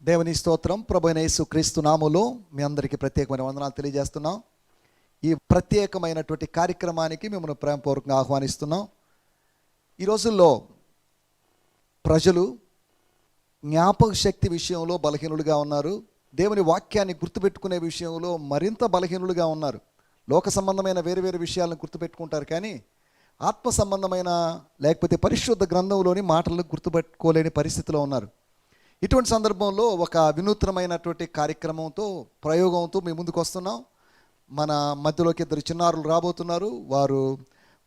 దేవుని స్తోత్రం. ప్రభువైన యేసుక్రీస్తు నామములో మీ అందరికీ ప్రత్యేకమైన వందనాలు తెలియజేస్తున్నాం. ఈ ప్రత్యేకమైనటువంటి కార్యక్రమానికి మిమ్మల్ని ప్రేమపూర్వకంగా ఆహ్వానిస్తున్నాం. ఈ రోజుల్లో ప్రజలు జ్ఞాపక శక్తి విషయంలో బలహీనులుగా ఉన్నారు. దేవుని వాక్యాన్ని గుర్తుపెట్టుకునే విషయంలో మరింత బలహీనులుగా ఉన్నారు. లోక సంబంధమైన వేరు వేరు విషయాలను గుర్తుపెట్టుకుంటారు, కానీ ఆత్మ సంబంధమైన లేకపోతే పరిశుద్ధ గ్రంథంలోని మాటలను గుర్తుపెట్టుకోలేని పరిస్థితిలో ఉన్నారు. ఇటువంటి సందర్భంలో ఒక వినూత్నమైనటువంటి కార్యక్రమంతో ప్రయోగంతో మీ ముందుకు వస్తున్నాం. మన మధ్యలోకి ఇద్దరు చిన్నారులు రాబోతున్నారు. వారు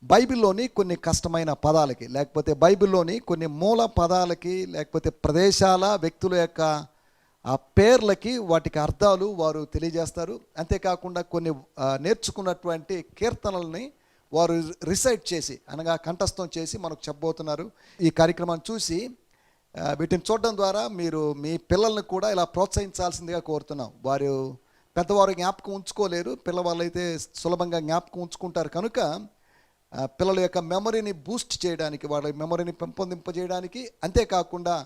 బైబిల్లోని కొన్ని కష్టమైన పదాలకి, లేకపోతే బైబిల్లోని కొన్ని మూల పదాలకి, లేకపోతే ప్రదేశాల వ్యక్తుల యొక్క ఆ పేర్లకి వాటికి అర్థాలు వారు తెలియజేస్తారు. అంతేకాకుండా కొన్ని నేర్చుకున్నటువంటి కీర్తనల్ని వారు రిసైట్ చేసి, అనగా కంఠస్థం చేసి మనకు చెప్పబోతున్నారు. ఈ కార్యక్రమాన్ని చూసి వీటిని చూడడం ద్వారా మీరు మీ పిల్లల్ని కూడా ఇలా ప్రోత్సహించాల్సిందిగా కోరుతున్నాం. వారు పెద్దవారు జ్ఞాపకం ఉంచుకోలేరు, పిల్లవాళ్ళు అయితే సులభంగా జ్ఞాపకం ఉంచుకుంటారు. కనుక పిల్లల యొక్క మెమరీని బూస్ట్ చేయడానికి, వాళ్ళ మెమరీని పెంపొందింపజేయడానికి, అంతేకాకుండా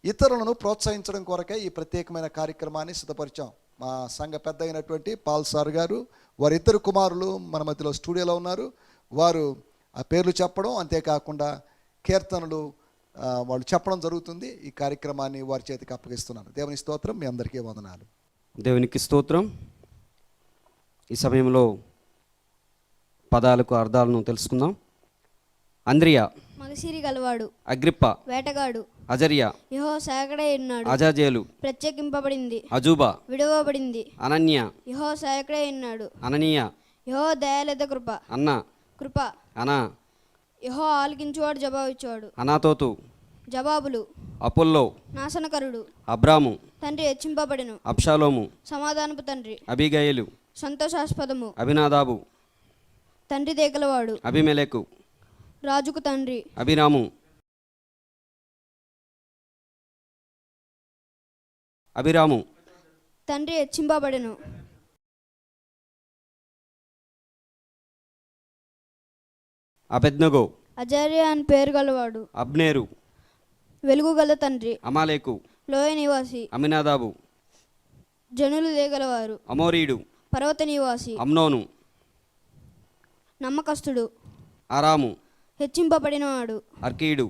ఇతరులను ప్రోత్సహించడం కొరకే ఈ ప్రత్యేకమైన కార్యక్రమాన్ని సిద్ధపరిచాం. మా సంఘ పెద్ద అయినటువంటి పాల్ సార్ గారు, వారిద్దరు కుమారులు మన మధ్యలో స్టూడియోలో ఉన్నారు. వారు ఆ పేర్లు చెప్పడం, అంతేకాకుండా కీర్తనలు వాళ్ళు చెప్పడం జరుగుతుంది. ఈ కార్యక్రమాన్ని వారి చేతికి అప్పగిస్తున్నాను. దేవుని స్తోత్రం. మీ అందరికీ వందనాలు. దేవునికి స్తోత్రం. ఈ సమయంలో పదాలకు అర్థాలను తెలుసుకుందాం. అంద్రియా మగసిరి గలవాడు, అగ్రిప్ప వేటగాడు, అజరియా, యెహోవా సాయకుడై ఉన్నాడు, అజాజేలు, ప్రత్యేకింపబడింది, అజూబా, విడువబడింది, అనన్య, యెహోవా సాయకుడై ఉన్నాడు, అననీయ, యెహోవా దయాలెద కృప, అన్న, కృప, అనా, యెహోవా ఆలకించువాడు, జవాబిచ్చువాడు, అనాతోతు, జవాబులు, అపోల్లో, నాశనకరుడు, అబ్రాము, తండ్రి హెచ్చింపబడెను, అబ్షాలోము, సమాధానపు తండ్రి, అబీగయలు, సంతోషాస్పదము, అభినాదాబు, తండ్రి దేగలవాడు, అభిమెలెకు, రాజుకు తండ్రి, అభిరాము, అభిరాము, తండ్రి హెచ్చింపబడెను, అబెద్నగో, అజర్య అని పేరు గలవాడు, అబ్నేరు, వెలుగు గల తండ్రి, అమాలేకు, లోయ నివాసి, అమినాదాబు, జనులు దేగలవారు, అమోరీడు, పర్వత నివాసి, అమ్నోను, నమ్మకస్తుడు, అరాము, హెచ్చింపబడినవాడు, అర్కీడు,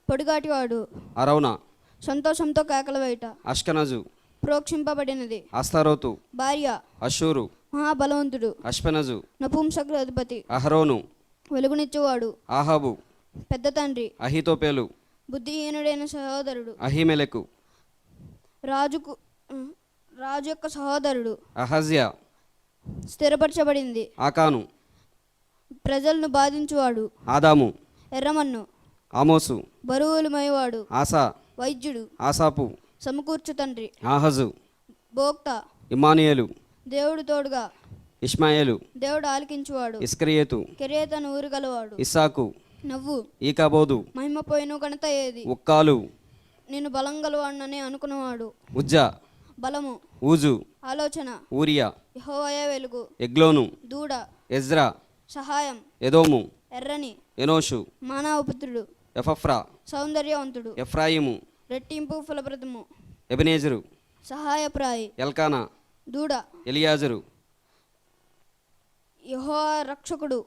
పొడిగాటివాడు, అరౌనా, సంతోషంతో కేకల బయట, అష్కనజు, ప్రోక్షింపబడినది, అస్తారోతు, భార్య, అషూరు, మహాబలవంతుడు, అష్పెనజు, నపుంసకుల అధిపతి, అహరోను, వెలుగునిచ్చేవాడు, ఆహాబు, పెద్ద తండ్రి, అహితోపేలు, బుద్ధిహీనుడైన సహోదరుడు, అహిమెలెకు, రాజు యొక్క సహోదరుడు, అహజ్యా, స్థిరపరచబడింది, ఆకాను, ప్రజలను బాధించువాడు, ఆదాము, ఎర్రమన్ను, ఆమోసు, బరువులు మోయవాడు, ఆసా, వైద్యుడు, ఆసాపు, సమకూర్చు తండ్రి, ఆహజు, భోక్త, ఇమ్మానుయేలు, దేవుడు తోడుగా, ఇష్మాయేలు, దేవుడు ఆలకించువాడు, ఇస్కరియేతు, కెరేతను ఊరు గలవాడు, ఇస్సాకు, నవ్వు, ఈకాబోదు, మహిమ పోయిన ఘనత ఏది, ఉక్కాలు, నేను బలం గలవాడినని అనుకున్నవాడు, ఉజ్జా, బలము, ఊజు, ఆలోచన, ఊరియా, యెహోవాయే వెలుగు, ఎగ్లోను, దూడ, ఎజ్రా, సహాయం, ఎదోము, ఎర్రని, ఎనోషు, మానవపుత్రుడు, ఎఫఫ్రా, సౌందర్యవంతుడు, ఎఫ్రాయిము, రెట్టింపు ఫలప్రదము, ఎబెనేజరు, సహాయప్రాయి, ఎల్కానా, దూడ, ఎలియాజరు, యెహోవా రక్షకుడు,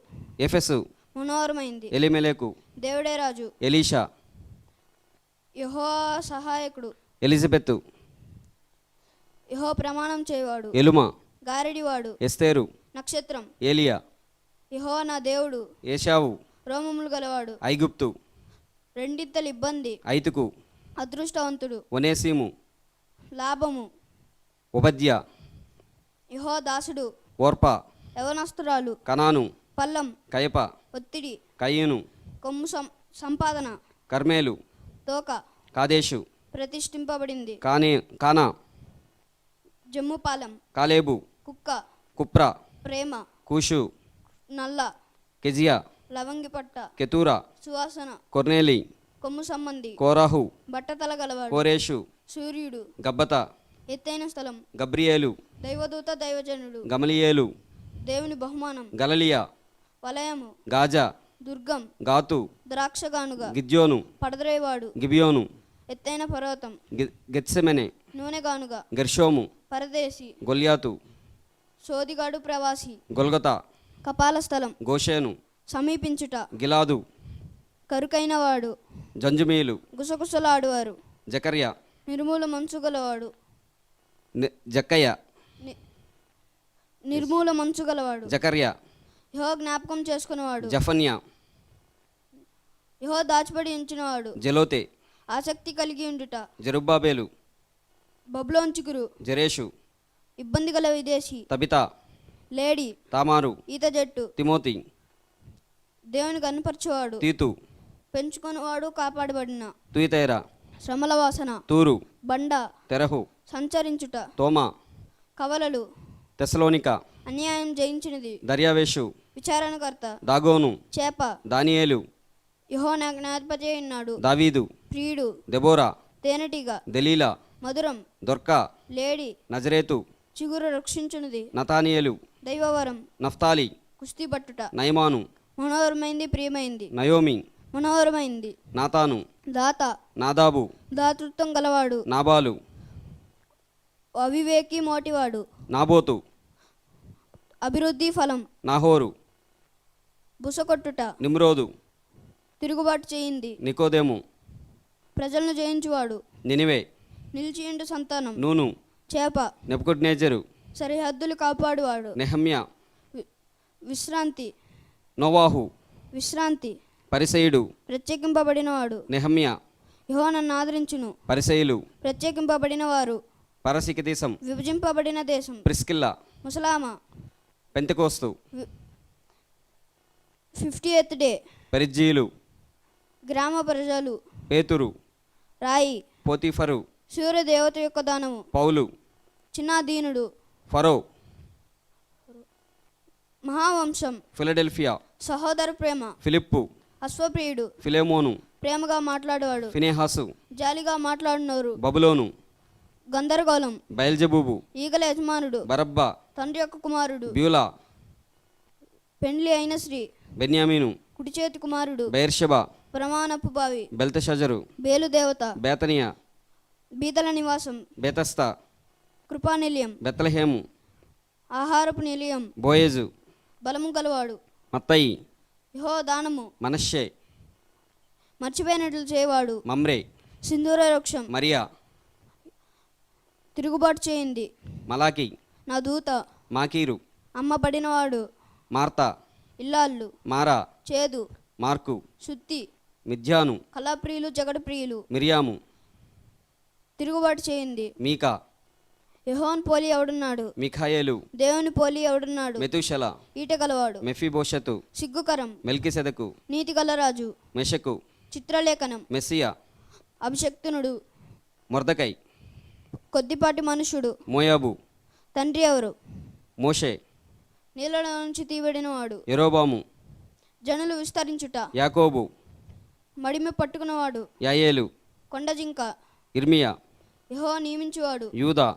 ఎఫెసు, మనోహరమైంది, ఎలిమెలెకు, దేవుడే రాజు, ఎలీషా, యెహోవా సహాయకుడు, ఎలిజబెత్తు, యెహోవా ప్రమాణం చేయవాడు, ఎలుమ, గారడివాడు, ఎస్తేరు, నక్షత్రం, ఏలియా, యెహోవా నా దేవుడు, ఏషావు, రోమములు గలవాడు, ఐగుప్తు, రెండిత్తలు ఇబ్బంది, ఐతుకు, అదృష్టవంతుడు, ఒనేసీము, లాభము, ఉపద్య, యెహోవా దాసుడు, ఓర్పా, యవనస్తురాలు, కనాను, పల్లం, కయప, ఒత్తిడి, కయ్యను, కొమ్ము సంపాదన, కర్మేలు, తోక, కాదేశు, ప్రతిష్ఠింపబడింది, కానా, జమ్ముపాలెం, కాలేబు, కుక్క, కుప్రా, ప్రేమ, కూషు, నల్ల, కెజియా, లవంగిపట్ట, కెతూరా, సువాసన, కొర్నేలి, కొమ్ము సంబంధి, కోరాహు, బట్టతల గలవాడు, కోరేషు, సూర్యుడు, గబ్బత, ఎత్తైన స్థలం, గబ్రియేలు, దైవదూత, దైవజనుడు, గమలియేలు, దేవుని బహుమానం, గలలియా, వలయము, గాజా, దుర్గం, గాతు, ద్రాక్షగానుగా, గిద్యోను, పడద్రేవాడు, గిబియోను, ఎత్తైన పర్వతం, గెత్సెమెనే, నూనెగానుగా, గెర్షోము, పరదేశి, గొల్యాతు, సోదిగాడు, ప్రవాసి, గొల్గతా, కపాల స్థలం, గోషేను, సమీపించుట, గిలాదు, కరుకైనవాడు, జంజుమీలు, గుసగుసలాడువారు, జకర్యా, నిర్మూల మనసు గలవాడు, జక్కయ్య, నిర్మూల మనసు గలవాడు, జకర్యా, యెహోవా జ్ఞాపకం చేసుకునేవాడు, జఫన్యా, యెహోవా దాచిపడి ఉంచినవాడు, జలోతే, ఆసక్తి కలిగి ఉండుట, జరుబ్బాబేలు, బబులోను చిగురు, జరేషు, ఇబ్బంది గల విదేశీ, తబితా, లేడి, తామారు, ఈత జట్టు, తిమోతి, దేవుని కనపరచేవాడు, తీతు, పెంచుకునేవాడు, కాపాడబడిన, తుయితైరా, శ్రమల వాసన, తూరు, బండ, తెరహు, సంచరించుట, తోమా, కవలలు, తెసలోనిక, అన్యాయం జయించినది, దర్యావేషు, విచారణకర్త, దాగోను, చేప, దానియేలు, యెహోవా నాకు జ్ఞాపకం ఉన్నాడు, దావీదు, ప్రియుడు, దెబోరా, తేనెటీగ, దెలీలా, మధురం, దొర్కా, లేడి, నజరేతు, చిగురు రక్షించున్నది, నతానియేలు, దైవవరం, నఫ్తాలి, కుస్తీ పట్టుట, నయమాను, మనోహరమైంది, ప్రియమైంది, నయోమి, మనోహరమైంది, నాతాను, దాత, నాదాబు, దాతృత్వం గలవాడు, నాబాలు, అవివేకి, మోటివాడు, నాబోతు, అభివృద్ధి ఫలం, నాహోరు, బుసకొట్టుట, నిమ్రోదు, తిరుగుబాటు చేయింది, నికోదేము, ప్రజలను జయించువాడు, నినివే, నిలిచియుండు సంతానం, నూను, చేప, నెబుకద్నెజరు, సరిహద్దులు కాపాడువాడు, నెహమ్యా, విశ్రాంతి, నోవాహు, విశ్రాంతి, పరిసయుడు, ప్రత్యేకింపబడినవాడు, నెహమ్యా, యెహోవా నన్ను ఆదరించును, పరిసయులు, ప్రత్యేకింపబడిన వారు, పరసికదేశం, విభజింపబడిన దేశం, ప్రిస్కిల్లా, ముసలామ, పెంతెకోస్తు, 50th డే, పెరిజ్జీలు, గ్రామ ప్రజలు, పేతురు, రాయి, పోతీఫరు, సూర్యదేవత యొక్క దానము, పౌలు, చిన్నాదీనుడు, ఫరో, మహావంశం, ఫిలడెల్ఫియా, సహోదర ప్రేమ, ఫిలిప్పు, అశ్వప్రియుడు, ఫిలేమోను, ప్రేమగా మాట్లాడేవాడు, ఫినేహాసు, జాలిగా మాట్లాడినోరు, బబులోను, గందరగోళం, బయల్జబూబు, ఈగల యజమానుడు, బరబ్బా, తండ్రి యొక్క కుమారుడు, బ్యూలా, పెండ్లి అయిన స్త్రీ, బెన్యామీను, కుడి చేతి కుమారుడు, బెయర్షెబా, ప్రమాణపు బావి, బెల్తెషజరు, బేలు దేవత, బేతనియా, బీదల నివాసం, బేతస్తా, కృపానిలయం, బెత్లహేము, ఆహారపు నిలయం, బోయేజు, బలము గలవాడు, మత్తయి, యెహోవా దానము, మనష్షే, మర్చిపోయినట్లు చేయవాడు, మమ్రే, సింధూర వృక్షం, మరియా, తిరుగుబాటు చేయింది, మలాకి, నా దూత, మాకీరు, అమ్మబడినవాడు, మార్తా, ఇల్లాళ్ళు, మారా, చేదు, మార్కు, శుద్ధి, మిథ్యాను, కళాప్రియులు, జగడ ప్రియులు, మిరియాము, తిరుగుబాటు చేయింది, మీకా, యెహోవాను పోలి ఎవడున్నాడు, మిఖాయేలు, దేవుని పోలి ఎవడున్నాడు, మెతుషల, ఈట గలవాడు, మెఫీబోషతు, సిగ్గుకరం, మెల్కిసెదకు, నీతి గలరాజు, మెషకు, చిత్రలేఖనం, మెస్సియా, అభిషక్తునుడు, మొర్దకై, కొద్దిపాటి మనుషుడు, మోయాబు, తండ్రి ఎవరు, మోషే, నీళ్ళలో నుంచి తీయబడినవాడు, యెరోబాము, జనులు విస్తరించుట, యాకోబు, మడిమి పట్టుకున్నవాడు, యాయేలు, కొండ జింక, ఇర్మియా, యెహోవా నియమించువాడు, యూదా,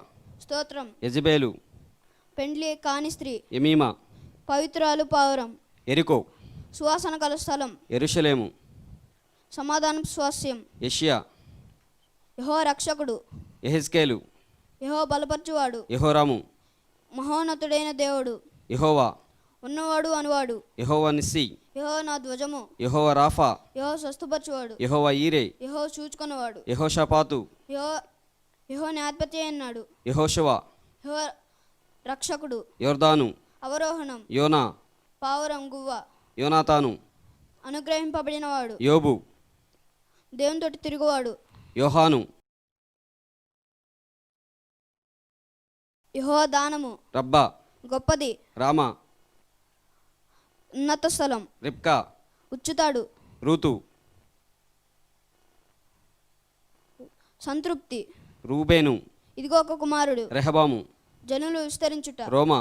స్తోత్రం, యెజబేలు, పెండ్లి కాని స్త్రీ, ఎమీమా, పవిత్రాలు పావురం, ఎరికో, సువాసన గల స్థలం, యెరూషలేము, సమాధానం స్వాస్యం, యెషయా, యెహోవా రక్షకుడు, యెహెజ్కేలు, యెహోవా బలపరచువాడు, యెహోరాము, మహోన్నతుడైన దేవుడు, యెహోవా, ఉన్నవాడు అనువాడు, యెహోవా నిస్సి, యెహోవా నా ధ్వజము, యెహోవా రాఫా, యెహోవా స్వస్థపరచువాడు, యెహోవా ఈరే, యెహోవా చూచుకున్నవాడు, యెహోషాపాతు, యెహోవా న్యాధిపతి అన్నాడు, యెహోషువ, యెహోవా రక్షకుడు, యొర్దాను, అవరోహణం, యోనా, పావురం, గువ్వ, యోనాతాను, అనుగ్రహింపబడినవాడు, యోబు, దేవునితోటి తిరుగువాడు, యోహాను, యెహోవా దానము, రబ్బా, గొప్పది, రామా, ఉన్నత స్థలం, రిబ్కా, ఉచ్చుతాడు, రూతు, సంతృప్తి, రూబేను, ఇదిగో ఒక కుమారుడు, రెహబాము, జనులు విస్తరించుట, రోమా,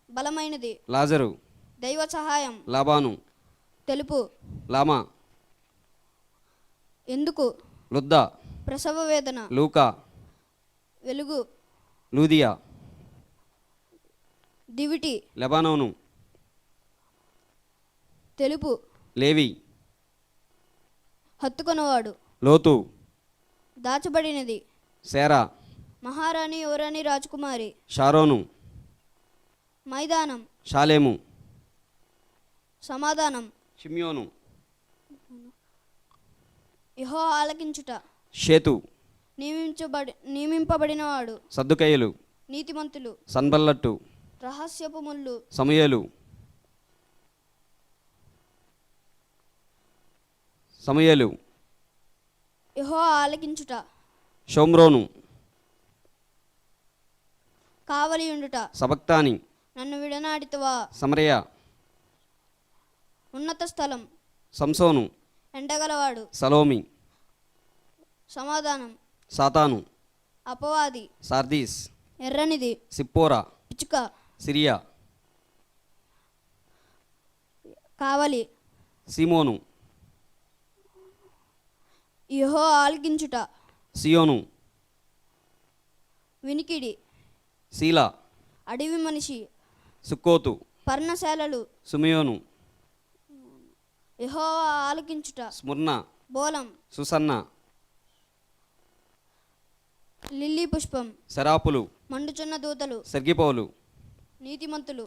బలమైనది, లాజరు, దైవ సహాయం, లాబాను, తెలుపు, లామా, ఎందుకు, లుద్దా, ప్రసవ వేదన, లూకా, వెలుగు, లూదియా, దివిటి, లెబానోను, తెలుపు, లేవి, హత్తుకొనవాడు, లోతు, దాచబడినది, సేరా, మహారాణి యువరాణి రాజకుమారి. షారోను, మైదానం. షాలేము, సమాధానం. షిమ్యోను, యెహోవా ఆలకించుట. షేతు, నియమింపబడినవాడు. సద్దుకయ్యలు, నీతిమంతులు. సన్బల్లట్టు, రహస్యపు ముళ్ళు. సమూయేలు, సమూయేలు, యెహోవా ఆలకించుట. షోమ్రోను, కావలియుండుట. సబక్తాని, నన్ను విడనాడితవా. సమరయ, ఉన్నత స్థలం. సంసోను, ఎండగలవాడు. సలోమి, సమాధానం. సాతాను, అపవాది. సార్దీస్, ఎర్రనిది. సిప్పోరా, పిచ్చుక. సిరియా, కావలి. సీమోను, యెహోవా ఆలకించుట. సియోను, వినికిడి. శీలా, అడవి మనిషి. సుక్కోతు, పర్ణశాలలు. సుమియోను, యెహోవా ఆలకించుట. స్ముర్ణ, బోలం. సుసన్న, లిల్లీ పుష్పం. శరాపులు, మండుచున్న దూతలు. సెర్గిపౌలు, నీతిమంతులు.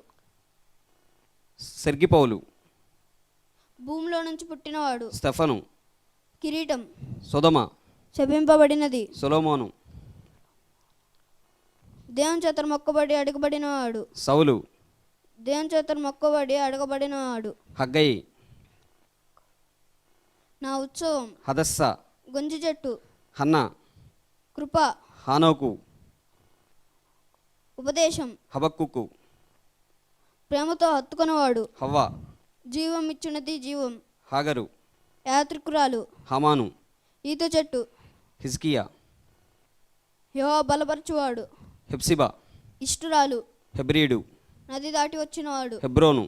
సెర్గిపౌలు, భూమిలో నుంచి పుట్టినవాడు. స్టెఫను, కిరీటం. సొదమ, శపింపబడినది. సొలొమోను, దేవుని చేత మొక్కబడి అడగబడినవాడు. సౌలు, దేవుని చేత మొక్కబడి అడగబడినవాడు. హగ్గయి, నా ఉత్సవం. హదస్స, గొంజి చెట్టు. హన్న, కృప. హానోకు, ఉపదేశం. హబక్కుకు, ప్రేమతో హత్తుకున్నవాడు. హవ్వ, జీవం ఇచ్చినది జీవం. హాగరు, యాత్రికురాలు. హమాను, ఈత చెట్టు. హిజ్కియా, యెహోవా బలపరచువాడు. హెప్సిబా, ఇష్టురాలు. హెబ్రీడు, నది దాటి వచ్చినవాడు. హెబ్రోను,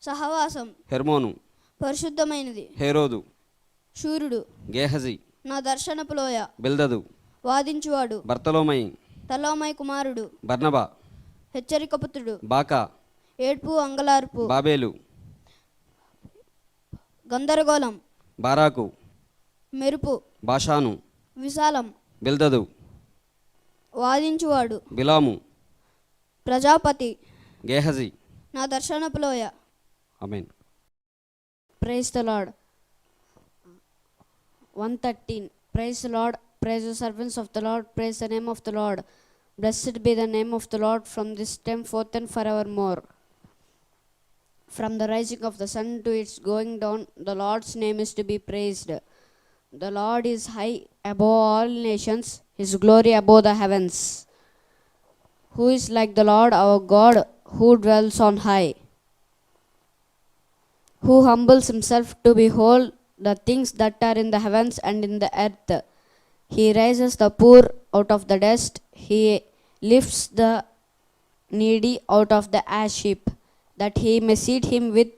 సహవాసం. హెర్మోను, పరిశుద్ధమైనది. హేరోదు, శూరుడు. గేహజీ, నా దర్శనపు లోయ. బిల్దదు, వాదించువాడు. బర్తలోమై, తలోమై కుమారుడు. బర్నబా, హెచ్చరిక పుత్రుడు. బాకా, ఏడ్పు అంగలార్పు. బాబేలు, గందరగోళం. బారాకు, మెరుపు. బాషాను, విశాలం. బిల్దదు, వాదించువాడు. బిలాము, ప్రజాపతి. గేహజీ. నా దర్శనపు లోయ. ఆమేన్. Praise the Lord. 113. Praise the Lord. Praise the servants of the Lord. Praise the name of the Lord. Blessed be the name of the Lord from this time forth and forevermore. From the rising of the sun to its going down, the Lord's name is to be praised. The Lord is high above all nations, his glory above the heavens. Who is like the Lord our God, who dwells on high? Who humbles himself to behold the things that are in the heavens and in the earth. He raises the poor out of the dust. He lifts the needy out of the ash heap, that he may seat him with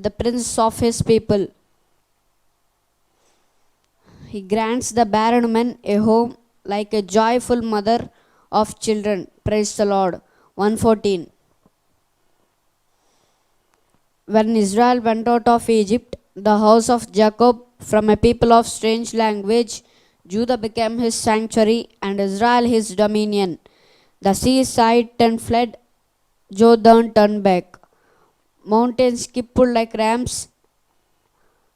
the prince of his people. He grants the barren man a home, like a joyful mother of children. Praise the Lord. 114. When Israel went out of Egypt, the house of Jacob, from a people of strange language, Judah became his sanctuary, and Israel his dominion. The sea sighed and fled, Jordan turned back. Mountains skippled like rams,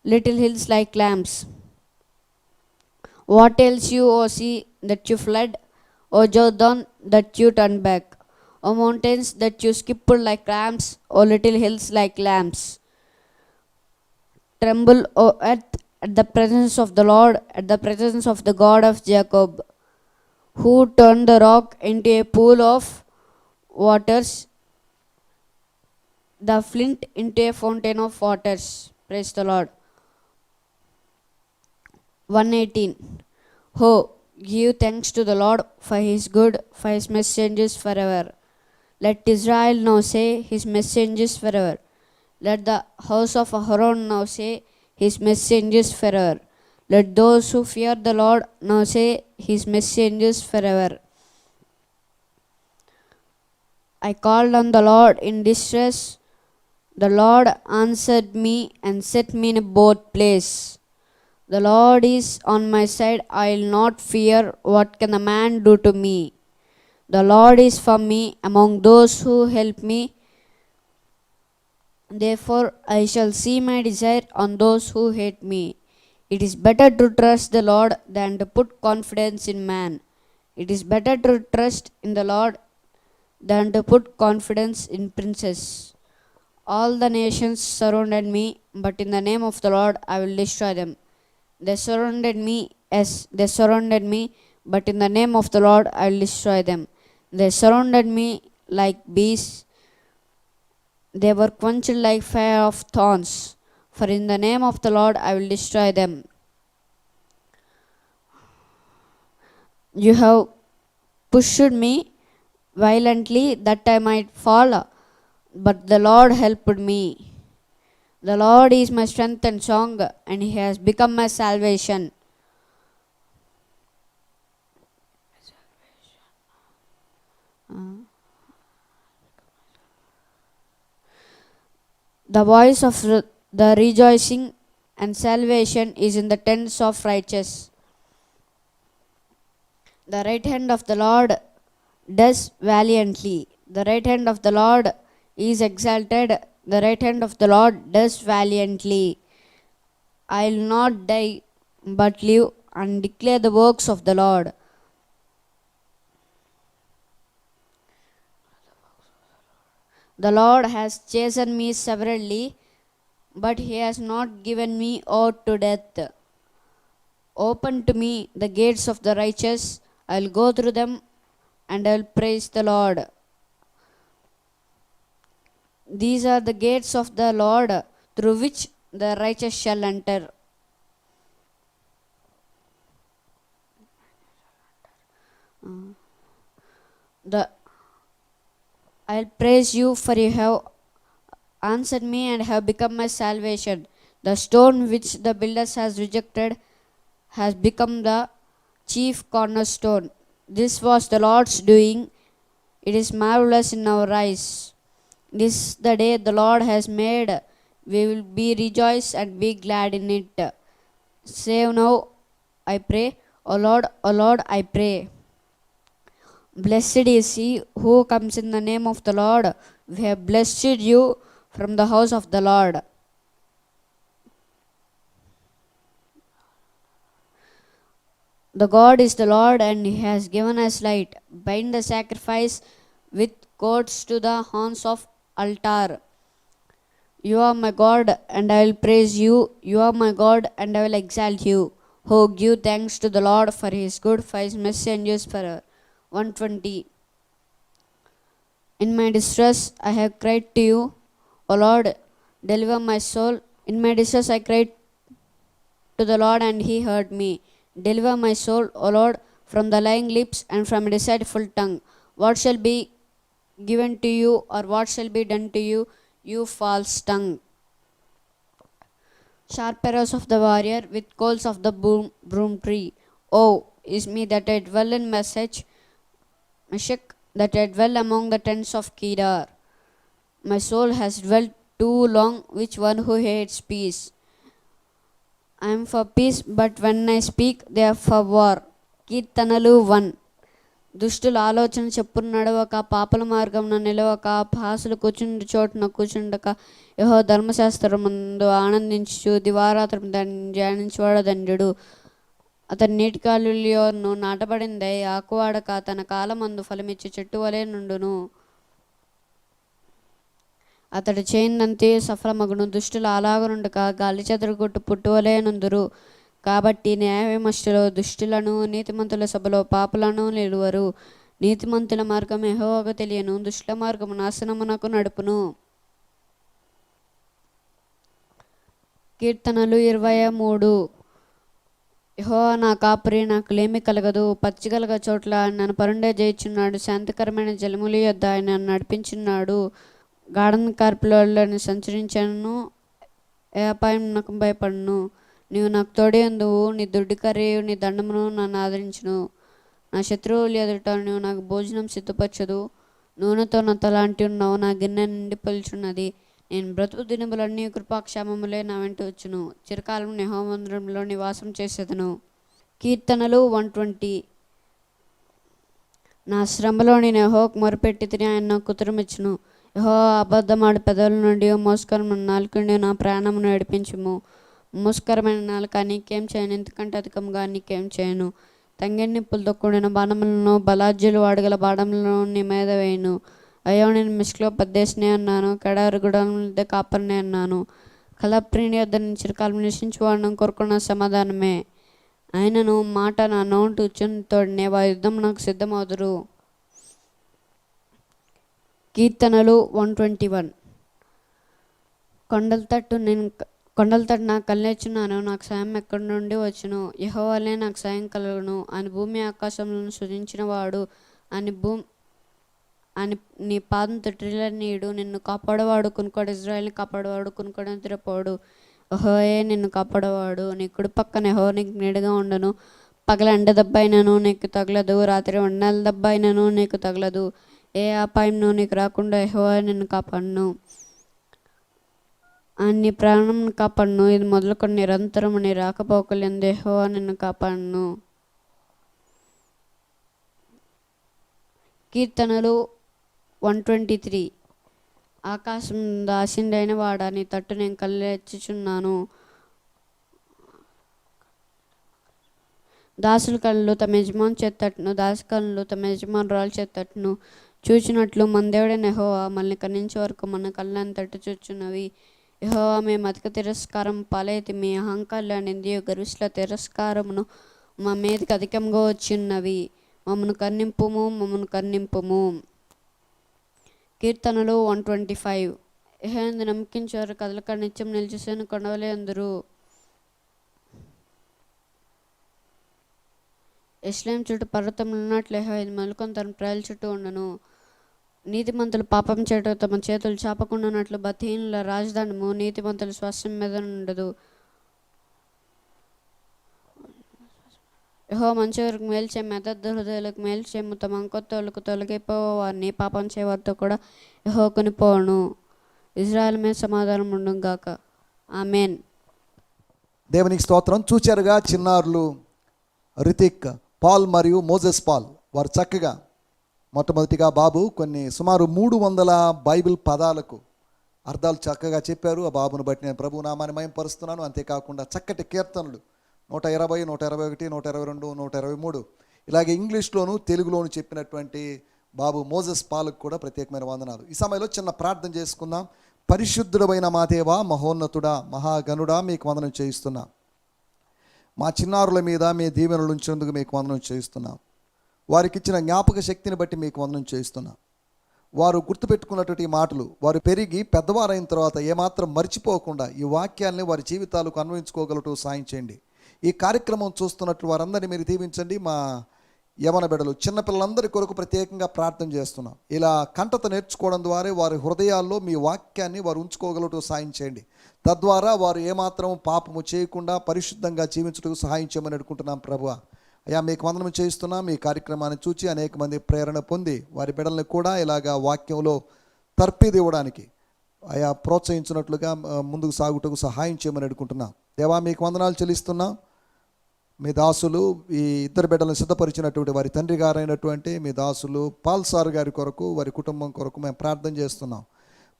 little hills like lambs. What ails you, O sea, that you fled? O Jordan, that you turned back? O mountains, that you skippled like rams, O little hills like lambs. Tremble, O earth, at the presence of the Lord, at the presence of the God of Jacob, who turned the rock into a pool of waters, the flint into a fountain of waters. Praise the Lord. 118. Oh, give thanks to the Lord, for he is good, for his messengers forever. Let Israel now say, his messengers forever. Let the house of Aaron now say, his messengers forever. Let those who fear the Lord now say, his messengers forever. I called on the Lord in distress. The Lord answered me and set me in a bold place. The Lord is on my side, I will not fear. What can the man do to me? The Lord is for me among those who help me. Therefore I shall see my desire on those who hate me. It is better to trust the Lord than to put confidence in man. It is better to trust in the Lord than to put confidence in princes. All the nations surrounded me, but in the name of the Lord I will destroy them. They surrounded me, yes, they surrounded me, but in the name of the Lord I will destroy them. They surrounded me like bees, they were quenched like fire of thorns, for in the name of the Lord I will destroy them. You have pushed me violently that I might fall, but the Lord helped me. The Lord is my strength and song, and He has become my salvation. The voice of the rejoicing and salvation is in the tents of righteous. The right hand of the Lord does valiantly. The right hand of the Lord is exalted. The right hand of the Lord does valiantly. I will not die but live and declare the works of the Lord. The Lord has chastened me severely, but He has not given me over to death. Open to me the gates of the righteous. I will go through them and I will praise the Lord. These are the gates of the Lord through which the righteous shall enter. I'll praise you, for you have answered me and have become my salvation. The stone which the builders has rejected has become the chief cornerstone. This was the Lord's doing. It is marvelous in our eyes. This is the day the Lord has made. We will be rejoice and be glad in it. Save now, I pray. O Lord, I pray. Blessed is he who comes in the name of the Lord. We have blessed you from the house of the Lord. The God is the Lord, and He has given us light. Bind the sacrifice with cords to the horns of altar. You are my God, and I will praise you. You are my God, and I will exalt you. Oh, give thanks to the Lord, for He is good, for His mercy endures forever. 120. In my distress I have cried to you, O Lord, deliver my soul. In my distress I cried to the Lord, and He heard me. Deliver my soul, O Lord, from the lying lips and from a deceitful tongue. What shall be given to you, or what shall be done to you, you false tongue? Sharp arrows of the warrior with coals of the broom tree. Oh, is me that I dwell in Meshech, that I dwell among the tents of Kedar. My soul has dwelt too long with one who hates peace. I am for peace, but when I speak, they are for war. కీర్తనలు 1. దుష్టుల ఆలోచన చెప్పున నడవక, పాపల మార్గమున నిలవక, అపహాసులు కూర్చుండి చోటున కూర్చుండక, యెహోవా ధర్మశాస్త్రమందు ఆనందించు దివారాత్రం దాన్ని ధ్యానించువాడు ధన్యుడు. అతని నీటి కాలువలోను నాటబడిందై ఆకువాడక తన కాలమందు ఫలమిచ్చి చెట్టు వలె నుండును. అతడు చేయనంతే సఫలమగును. దుష్టులు అలాగనుండక గాలి చెదరగొట్టు పుట్టువలే నుందురు. కాబట్టి న్యాయ విమర్శలో దుష్టులను, నీతిమంతుల సభలో పాపులను నిలువరు. నీతిమంతుల మార్గం యెహోవాకు తెలియను, దుష్టుల మార్గము నాశనమునకు నడుపును. కీర్తనలు 23. యెహోవా నా కాపరి, నాకు లేమి కలగదు. పచ్చిగలగ చోట్ల నన్ను పరుండే చేయుచున్నాడు. శాంతికరమైన జలముల యొద్ద ఆయన నన్ను నడిపించున్నాడు. గాఢంధకారపులోని సంచరించను, ఏ అపాయం నాకు భయపడను. నీవు నాకు తోడే ఉందువు. నీ దుడ్డికర్రయు నీ దండమును నన్ను ఆదరించును. నా శత్రువులు ఎదుట నీవు నాకు భోజనం సిద్ధపరచదు. నూనెతో నా తలాంటి ఉన్నావు, నా గిన్నె నిండి పలుచున్నది. నేను బ్రతుకు దినములన్నీ కృపాక్షేమములే నా వెంట వచ్చును. చిరకాలం యెహోవా మందిరంలో నివాసం చేసేదను. కీర్తనలు 120. నా శ్రమలో నేను యెహోవాకు మొరపెట్టి తిని ఆయన నాకు ఉత్తరమిచ్చును. యెహోవా అబద్ధమాడు పెదవుల నుండి మోసకరమైన నాలుక నుండి నా ప్రాణమును నడిపించుము. మోసకరమైన నాలుక నీకేం చేయను, ఎందుకంటే అధికంగా నీకేం చేయను. తంగెడి నిప్పులతో కూడిన బాణములను బలాజ్యులు వాడగల బాణములను నీ మీద వేయను. అయ్యో, నేను మిస్క్లో పద్దేశనే అన్నాను, కెడారు గుడాల కాపర్నే అన్నాను. కలప్రిని వద్ద నుంచి చిరకాలం నివసించువాడను కోరుకున్న సమాధానమే. ఆయనను మాట నా నోటు ఉచ్చుతోడనే వా యుద్ధం నాకు సిద్ధమవుదురు. కీర్తనలు 121. కొండల తట్టు నాకు కళ్ళెచ్చున్నాను, నాకు సాయం ఎక్కడి నుండి వచ్చును. యెహోవాలే నాకు సాయం కలుగును. ఆయన భూమి ఆకాశములను సృజించిన వాడు. అని నీ పాదం తొట్టిల్లనీయుడు. నిన్ను కాపాడవాడు కునుకోడు, ఇజ్రాయెల్ని కాపాడవాడు కునుకోడు నిద్రపోడు. యెహోవాయే నిన్ను కాపాడవాడు. నీ కుడి పక్కన యెహోవా నీకు నీడగా ఉండను. పగల ఎండ దెబ్బ అయినను నీకు తగలదు, రాత్రి వండల దెబ్బ అయినను నీకు తగలదు. ఏ అపాయంను నీకు రాకుండా యెహోవా నిన్ను కాపాడును. నీ ప్రాణం కాపాడును. ఇది మొదలుకొని నిరంతరము నీ రాకపోకలందు యెహోవా నిన్ను కాపాడును. కీర్తనలు 123. ఆకాశం దాసిండైన వాడా, నీ తట్టు నేను కళ్ళెచ్చుచున్నాను. దాసుల కళ్ళు తమ యజమాని చేతట్టును, దాసి కళ్ళు తమ యజమానురాలు చేతట్టును చూచినట్లు మన దేవుడైన యెహోవా మనల్ని కన్నించే వరకు మన కళ్ళని తట్టు చూచున్నవి. యెహోవా, మేము అధిక తిరస్కారం పాలైతే మీ అహంకార నిందియు గర్విష్ఠుల తిరస్కారమును మా మీదకి అధికంగా వచ్చిన్నవి. మమ్మను కన్నింపుము. కీర్తనలు 125. యెహోవాయందు నమ్మకించువారు కదలక నిత్యం నిలిచేసిన కొండవలే అందరు. యెరూషలేము చుట్టూ పర్వతములు ఉన్నట్లు యెహోవా మలుకొని తన ప్రజల చుట్టూ ఉండను. నీతిమంతులు పాపం చేయటం తమ చేతులు చాపకుండా ఉన్నట్లు బతిహీనుల రాజధానము నీతిమంతుల స్వాస్థ్యం మీద ఉండదు. యెహోవా మంచివారికి మేలు చేయము, యథార్థ హృదయులకు మేలు చేయము. తమ అంకొత్తోళ్లకు తొలగిపోవారిని పాపం చేయవారితో కూడా యెహోవా కొనిపోవను. ఇజ్రాయెల్ మీద సమాధానం ఉండును గాక. ఆమేన్. దేవునికి స్తోత్రం. చూచారుగా చిన్నారులు రితిక్ పాల్ మరియు మోజెస్ పాల్. వారు చక్కగా మొట్టమొదటిగా బాబు సుమారు 300 బైబిల్ పదాలకు అర్థాలు చక్కగా చెప్పారు. ఆ బాబును బట్టి నేను ప్రభు నామాన్ని మహిమపరుస్తున్నాను. అంతేకాకుండా చక్కటి కీర్తనలు 120, 121, 122, 123 ఇలాగే ఇంగ్లీష్లోను తెలుగులోను చెప్పినటువంటి బాబు మోజెస్ పాలకు కూడా ప్రత్యేకమైన వందనాలు. ఈ సమయంలో చిన్న ప్రార్థన చేసుకుందాం. పరిశుద్ధుడమైన మా దేవా, మహోన్నతుడా, మహాగణుడా, మీకు వందనం చేయిస్తున్నాం. మా చిన్నారుల మీద మీ దీవెనలు ఉంచేందుకు మీకు వందనం చేయిస్తున్నాం. వారికి ఇచ్చిన జ్ఞాపక శక్తిని బట్టి మీకు వందనం చేయిస్తున్నాం. వారు గుర్తుపెట్టుకున్నటువంటి మాటలు వారు పెరిగి పెద్దవారైన తర్వాత ఏమాత్రం మర్చిపోకుండా ఈ వాక్యాల్ని వారి జీవితాలకు అన్వయించుకోగలటూ సాయం చేయండి. ఈ కార్యక్రమం చూస్తున్నట్లు వారందరినీ మీరు దీవించండి. మా యవన బిడ్డలు చిన్నపిల్లలందరి కొరకు ప్రత్యేకంగా ప్రార్థన చేస్తున్నాం. ఇలా కంటత నేర్చుకోవడం ద్వారా వారి హృదయాల్లో మీ వాక్యాన్ని వారు ఉంచుకోగలటూ సాయం చేయండి. తద్వారా వారు ఏమాత్రం పాపము చేయకుండా పరిశుద్ధంగా జీవించడానికి సహాయం చేయమని అడుగుకుంటున్నాం. ప్రభువా, అయ్యా మీకు వందనం చేయిస్తున్నాం. ఈ కార్యక్రమాన్ని చూసి అనేక మంది ప్రేరణ పొంది వారి బిడ్డలను కూడా ఇలాగా వాక్యంలో తర్పీది ఇవ్వడానికి అయా ప్రోత్సహించినట్లుగా ముందుకు సాగుటకు సహాయం చేయమని అడుగుకుంటున్నాం. దేవా, మీకు వందనాలు చెల్లిస్తున్నాం. మీ దాసులు ఈ ఇద్దరు బిడ్డలను సిద్ధపరిచినటువంటి వారి తండ్రి గారైనటువంటి మీ దాసులు పాల్ సార్ గారి కొరకు, వారి కుటుంబం కొరకు మేము ప్రార్థన చేస్తున్నాం.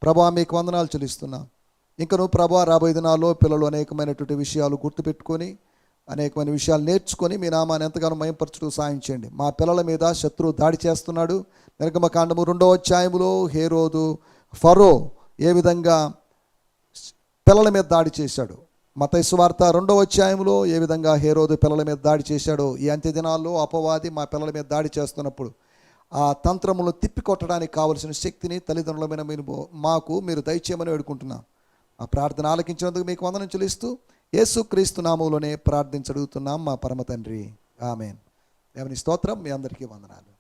ప్రభా, మీకు వందనాలు చెల్లిస్తున్నాం. ఇంకను ప్రభా, రాబోయే దినాల్లో పిల్లలు అనేకమైనటువంటి విషయాలు గుర్తుపెట్టుకొని అనేకమైన విషయాలు నేర్చుకొని మీ నామాన్ని ఎంతగానో మహిమపరచుటకు సాయం చేయండి. మా పిల్లల మీద శత్రువు దాడి చేస్తున్నాడు. నిర్గమకాండము 2వ అధ్యాయములో హేరోదు ఫరో ఏ విధంగా పిల్లల మీద దాడి చేశాడు, మత్తయి సువార్త 2వ అధ్యాయంలో ఏ విధంగా హేరోదు పిల్లల మీద దాడి చేశాడో, ఈ అంత్య దినాల్లో అపవాది మా పిల్లల మీద దాడి చేస్తున్నప్పుడు ఆ తంత్రములను తిప్పికొట్టడానికి కావలసిన శక్తిని తల్లిదండ్రులమైన మాకు మీరు దయచేయమని వేడుకుంటున్నాం. ఆ ప్రార్థన ఆలకించినందుకు మీకు వందనం చెల్లిస్తూ యేసుక్రీస్తు నామములోనే ప్రార్థించి అడుగుతున్నాం మా పరమ తండ్రి. ఆమేన్. దేవుని స్తోత్రం. మీ అందరికీ వందనాలు.